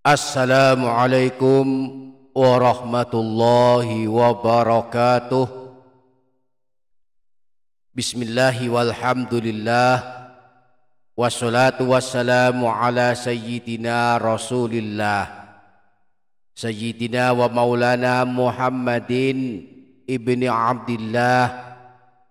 Assalamualaikum warahmatullahi wabarakatuh. Bismillahi walhamdulillah, wassalatu wassalamu ala sayyidina rasulillah, sayyidina wa maulana Muhammadin ibni Abdillah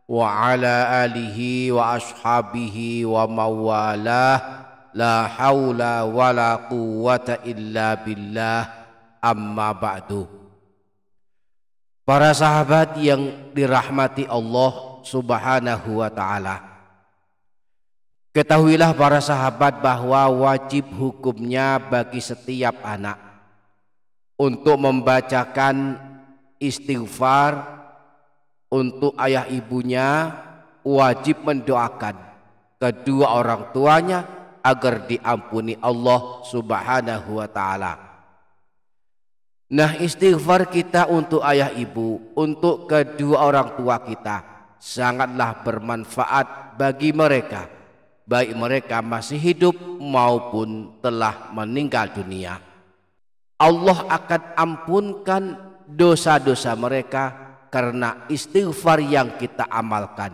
wa ala alihi wa ashabihi wa mawalah. La haula wa la quwwata illa billah, amma ba'du. Para sahabat yang dirahmati Allah subhanahu wa ta'ala, ketahuilah para sahabat bahwa wajib hukumnya bagi setiap anak untuk membacakan istighfar untuk ayah ibunya, wajib mendoakan kedua orang tuanya agar diampuni Allah subhanahu wa ta'ala. Nah, istighfar kita untuk ayah ibu, untuk kedua orang tua kita sangatlah bermanfaat bagi mereka, baik mereka masih hidup maupun telah meninggal dunia. Allah akan ampunkan dosa-dosa mereka karena istighfar yang kita amalkan.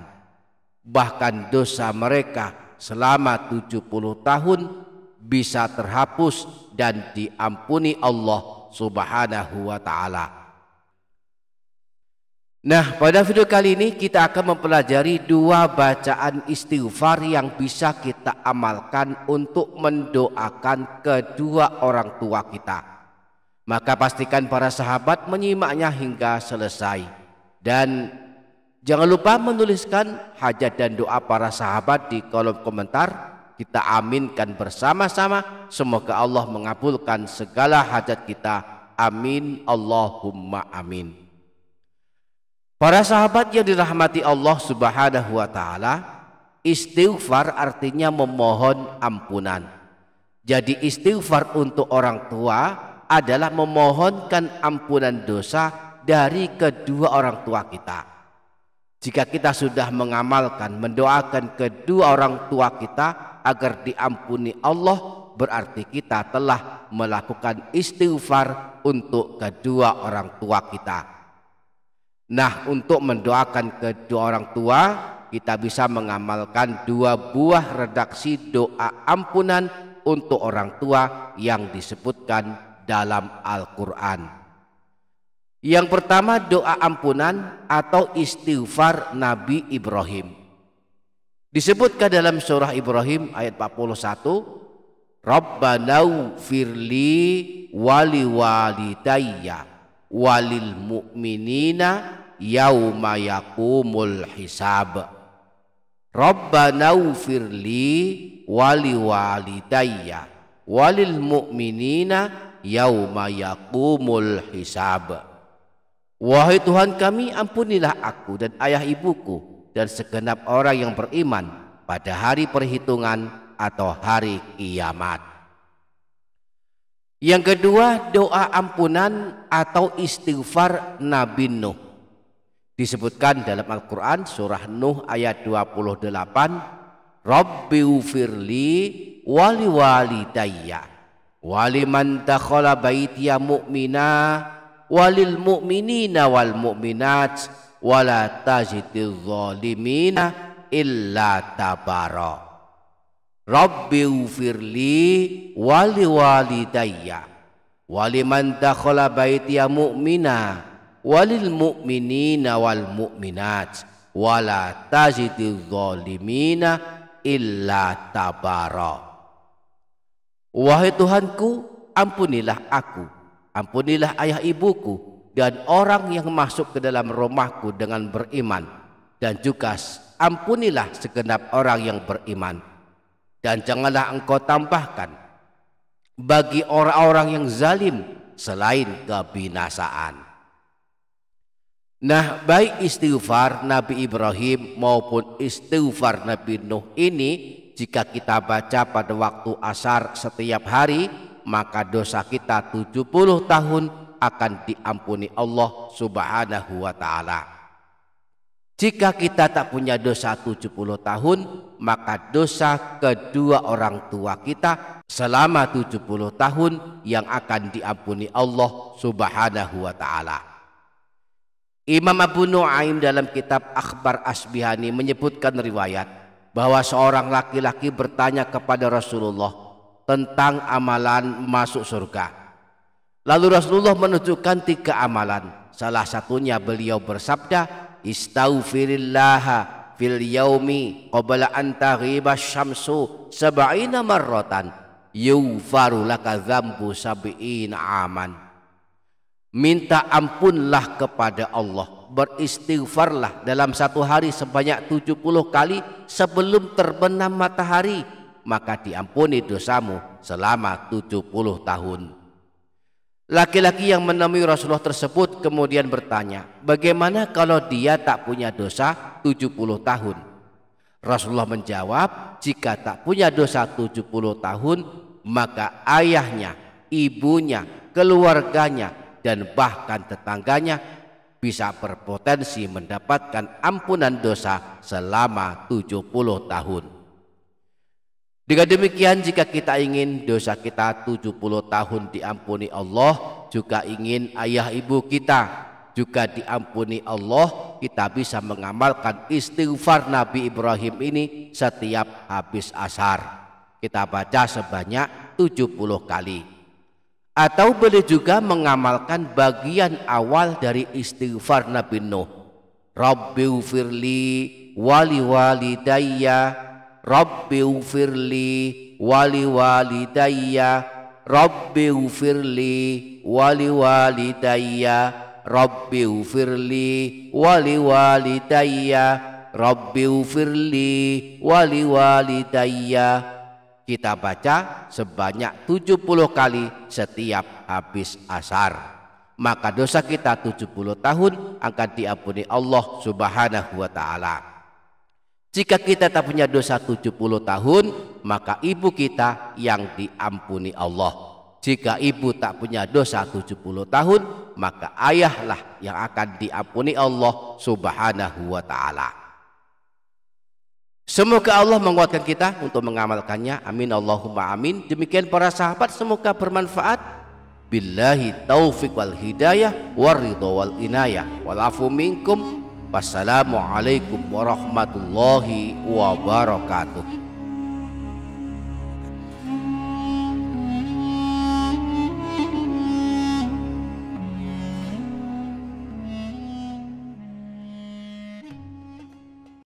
Bahkan dosa mereka selama 70 tahun bisa terhapus dan diampuni Allah subhanahu wa ta'ala. Nah, pada video kali ini kita akan mempelajari dua bacaan istighfar yang bisa kita amalkan untuk mendoakan kedua orang tua kita. Maka pastikan para sahabat menyimaknya hingga selesai, dan jangan lupa menuliskan hajat dan doa para sahabat di kolom komentar. Kita aminkan bersama-sama. Semoga Allah mengabulkan segala hajat kita. Amin Allahumma amin. Para sahabat yang dirahmati Allah subhanahu wa ta'ala, istighfar artinya memohon ampunan. Jadi istighfar untuk orang tua adalah memohonkan ampunan dosa dari kedua orang tua kita. Jika kita sudah mengamalkan, mendoakan kedua orang tua kita agar diampuni Allah, berarti kita telah melakukan istighfar untuk kedua orang tua kita. Nah, untuk mendoakan kedua orang tua, kita bisa mengamalkan dua buah redaksi doa ampunan untuk orang tua yang disebutkan dalam Al-Quran. Yang pertama, doa ampunan atau istighfar Nabi Ibrahim. Disebutkan dalam surah Ibrahim ayat 41, Rabbana firli wali walidayya walil mu'minina yauma yakumul hisab. Rabbana firli wali walidayya walil mu'minina yauma yakumul hisab. Wahai Tuhan kami, ampunilah aku dan ayah ibuku dan segenap orang yang beriman pada hari perhitungan atau hari kiamat. Yang kedua, doa ampunan atau istighfar Nabi Nuh. Disebutkan dalam Al-Quran surah Nuh ayat 28, Rabbi ufirli wali walidayya waliman dakhala baitiya mu'mina walil mu'minina wal mu'minat wala tazidiz zalimina illa tabara. Rabbi ufirli wali walidayya waliman dakhala baitiya mu'mina walil mu'minina wal mu'minat wala tazidiz zalimina illa tabara. Wahai Tuhanku, ampunilah aku, ampunilah ayah ibuku dan orang yang masuk ke dalam rumahku dengan beriman, dan juga ampunilah segenap orang yang beriman, dan janganlah engkau tambahkan bagi orang-orang yang zalim selain kebinasaan. Nah, baik istighfar Nabi Ibrahim maupun istighfar Nabi Nuh ini, jika kita baca pada waktu asar setiap hari, maka dosa kita 70 tahun akan diampuni Allah subhanahu wa ta'ala. Jika kita tak punya dosa 70 tahun, maka dosa kedua orang tua kita selama 70 tahun yang akan diampuni Allah Subhanahu wa ta'ala. Imam Abu Nuaim dalam kitab Akhbar Asbihani menyebutkan riwayat bahwa seorang laki-laki bertanya kepada Rasulullah tentang amalan masuk surga. Lalu Rasulullah menunjukkan 3 amalan. Salah satunya beliau bersabda, "Istaghfirillaha fil yaumi qabla an taghiba syamsu sab'ina marratan yughfaru laka dzambu sab'ina aman." Minta ampunlah kepada Allah, beristighfarlah dalam satu hari sebanyak 70 kali sebelum terbenam matahari, maka diampuni dosamu selama 70 tahun. Laki-laki yang menemui Rasulullah tersebut kemudian bertanya, bagaimana kalau dia tak punya dosa 70 tahun? Rasulullah menjawab, jika tak punya dosa 70 tahun, maka ayahnya, ibunya, keluarganya, dan bahkan tetangganya bisa berpotensi mendapatkan ampunan dosa selama 70 tahun. Dengan demikian, jika kita ingin dosa kita 70 tahun diampuni Allah, juga ingin ayah ibu kita juga diampuni Allah, kita bisa mengamalkan istighfar Nabi Ibrahim ini setiap habis asar. Kita baca sebanyak 70 kali. Atau boleh juga mengamalkan bagian awal dari istighfar Nabi Nuh. Rabbighfirli wali walidayya, Rabbighfirli wali walidayya, Rabbighfirli wali walidayya, Rabbighfirli wali walidayya, Rabbighfirli wali walidayya. Kita baca sebanyak 70 kali setiap habis asar, maka dosa kita 70 tahun akan diampuni Allah Subhanahu wa ta'ala. Jika kita tak punya dosa 70 tahun, maka ibu kita yang diampuni Allah. Jika ibu tak punya dosa 70 tahun, maka ayahlah yang akan diampuni Allah Subhanahu wa ta'ala. Semoga Allah menguatkan kita untuk mengamalkannya. Amin Allahumma amin. Demikian para sahabat, semoga bermanfaat. Billahi taufiq wal hidayah waridho wal inayah wal afu minkum. Wassalamualaikum warahmatullahi wabarakatuh.